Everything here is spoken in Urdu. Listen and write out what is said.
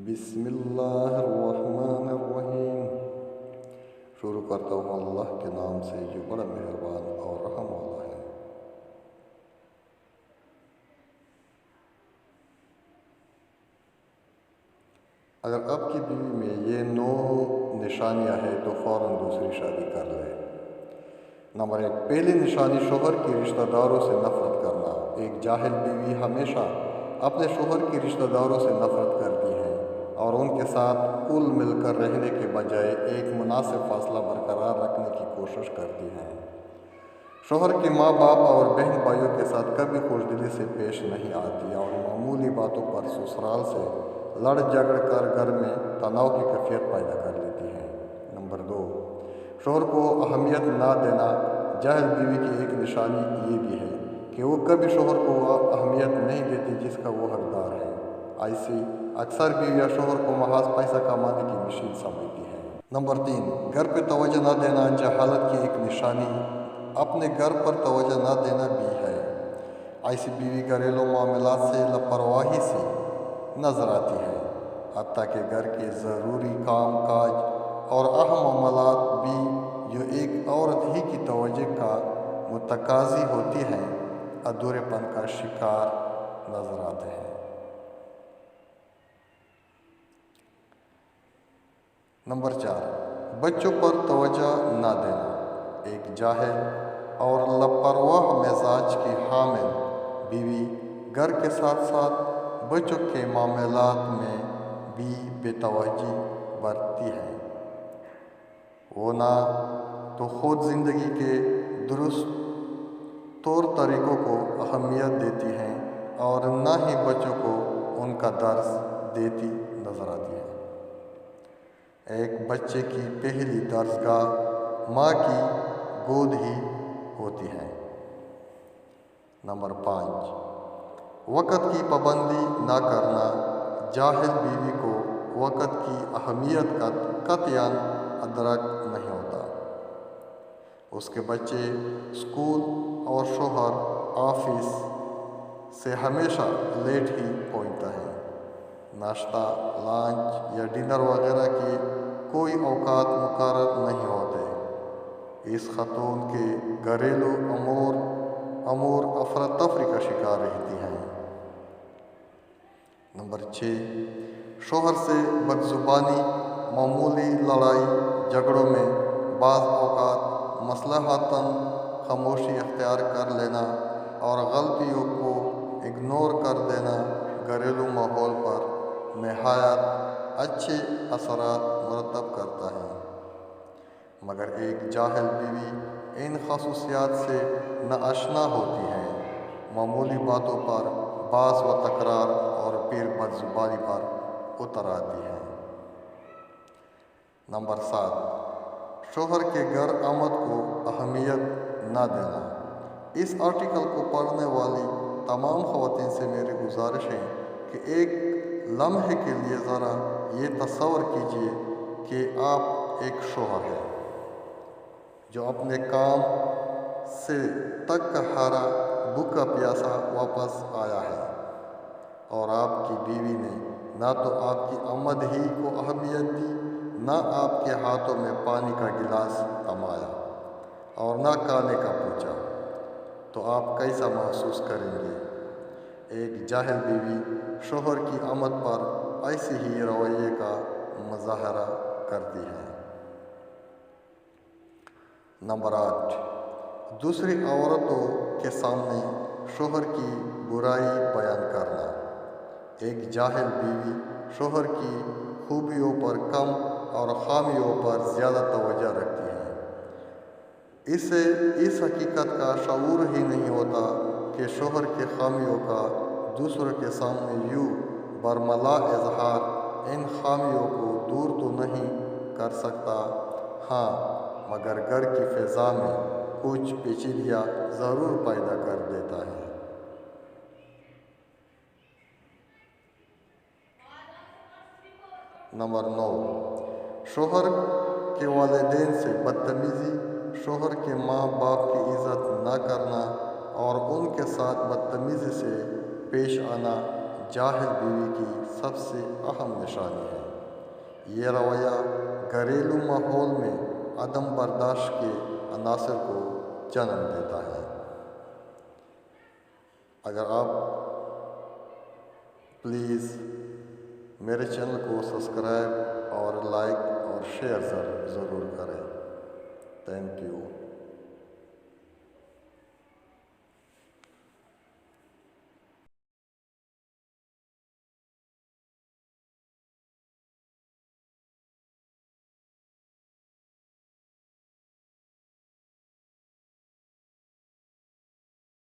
بسم اللہ الرحمن الرحیم۔ شروع کرتا ہوں اللہ کے نام سے جو بڑا مہربان اور رحم والا ہے۔ اگر آپ کی بیوی میں یہ 9 نشانیاں ہیں تو فوراً دوسری شادی کر لیں۔ نمبر 1، پہلی نشانی شوہر کے رشتہ داروں سے نفرت کرنا۔ ایک جاہل بیوی ہمیشہ اپنے شوہر کے رشتہ داروں سے نفرت کرتی ہے اور ان کے ساتھ کل مل کر رہنے کے بجائے ایک مناسب فاصلہ برقرار رکھنے کی کوشش کرتی ہے۔ شوہر کے ماں باپ اور بہن بھائیوں کے ساتھ کبھی خوش دلی سے پیش نہیں آتی اور معمولی باتوں پر سسرال سے لڑ جھگڑ کر گھر میں تناؤ کی کیفیت پیدا کر لیتی ہے۔ نمبر 2، شوہر کو اہمیت نہ دینا۔ جاہل بیوی کی ایک نشانی یہ بھی ہے کہ وہ کبھی شوہر کو وہ اہمیت نہیں دیتی جس کا وہ حقدار ہے۔ ایسی اکثر بیویاں شوہر کو محض پیسہ کمانے کی مشین سمجھتی ہیں۔ نمبر 3، گھر پہ توجہ نہ دینا۔ جہالت کی ایک نشانی اپنے گھر پر توجہ نہ دینا بھی ہے۔ ایسی بیوی گھریلو معاملات سے لاپرواہی سے نظر آتی ہے، حتیٰ کہ گھر کے ضروری کام کاج اور اہم معاملات بھی جو ایک عورت ہی کی توجہ کا متقاضی ہوتی ہیں ادھورے پن کا شکار نظر آتے ہیں۔ نمبر 4، بچوں پر توجہ نہ دینا۔ ایک جاہل اور لاپرواہ مزاج کی حامل بیوی گھر کے ساتھ ساتھ بچوں کے معاملات میں بھی بے توجہی برتتی ہے۔ وہ نہ تو خود زندگی کے درست طور طریقوں کو اہمیت دیتی ہیں اور نہ ہی بچوں کو ان کا درس دیتی نظر آتی ہے۔ ایک بچے کی پہلی درسگاہ ماں کی گود ہی ہوتی ہے۔ نمبر 5، وقت کی پابندی نہ کرنا۔ جاہل بیوی کو وقت کی اہمیت کا قطعاً ادراک نہیں ہوتا۔ اس کے بچے اسکول اور شوہر آفس سے ہمیشہ لیٹ ہی پہنچتا ہے۔ ناشتہ، لنچ یا ڈنر وغیرہ کے کوئی اوقات مقرر نہیں ہوتے۔ اس خاتون کے گھریلو امور افراتفری کا شکار رہتی ہیں۔ نمبر 6، شوہر سے بدزبانی۔ معمولی لڑائی جھگڑوں میں بعض اوقات مصلحتاً خاموشی اختیار کر لینا اور غلطیوں کو اگنور کر دینا گھریلو ماحول پر نہایت اچھے اثرات مرتب کرتا ہے، مگر ایک جاہل بیوی ان خصوصیات سے ناآشنا ہوتی ہے۔ معمولی باتوں پر بحث و تکرار اور پھر بدزبانی پر اتر آتی ہے۔ نمبر 7، شوہر کے گھر آمد کو اہمیت نہ دینا۔ اس آرٹیکل کو پڑھنے والی تمام خواتین سے میری گزارش ہے کہ ایک لمحے کے لیے ذرا یہ تصور کیجیے کہ آپ ایک شوہر ہیں جو اپنے کام سے تھک ہارا بھوکا پیاسا واپس آیا ہے اور آپ کی بیوی نے نہ تو آپ کی آمد ہی کو اہمیت دی، نہ آپ کے ہاتھوں میں پانی کا گلاس تھمایا اور نہ کھانے کا پوچھا، تو آپ کیسا محسوس کریں گے؟ ایک جاہل بیوی شوہر کی آمد پر ایسے ہی رویے کا مظاہرہ کرتی ہے۔ نمبر 8، دوسری عورتوں کے سامنے شوہر کی برائی بیان کرنا۔ ایک جاہل بیوی شوہر کی خوبیوں پر کم اور خامیوں پر زیادہ توجہ رکھتی ہے۔ اسے اس حقیقت کا شعور ہی نہیں ہوتا کہ شوہر کے خامیوں کا دوسروں کے سامنے یوں برملا اظہار ان خامیوں کو دور تو نہیں کر سکتا، ہاں مگر گھر کی فضا میں کچھ پیچیدگیاں ضرور پیدا کر دیتا ہے۔ نمبر 9، شوہر کے والدین سے بدتمیزی۔ شوہر کے ماں باپ کی عزت نہ کرنا اور ان کے ساتھ بدتمیزی سے پیش آنا جاہل بیوی کی سب سے اہم نشانی ہے۔ یہ رویہ گھریلو ماحول میں عدم برداشت کے عناصر کو جنم دیتا ہے۔ اگر آپ پلیز میرے چینل کو سبسکرائب اور لائک اور شیئر ضرور کریں۔ Thank you.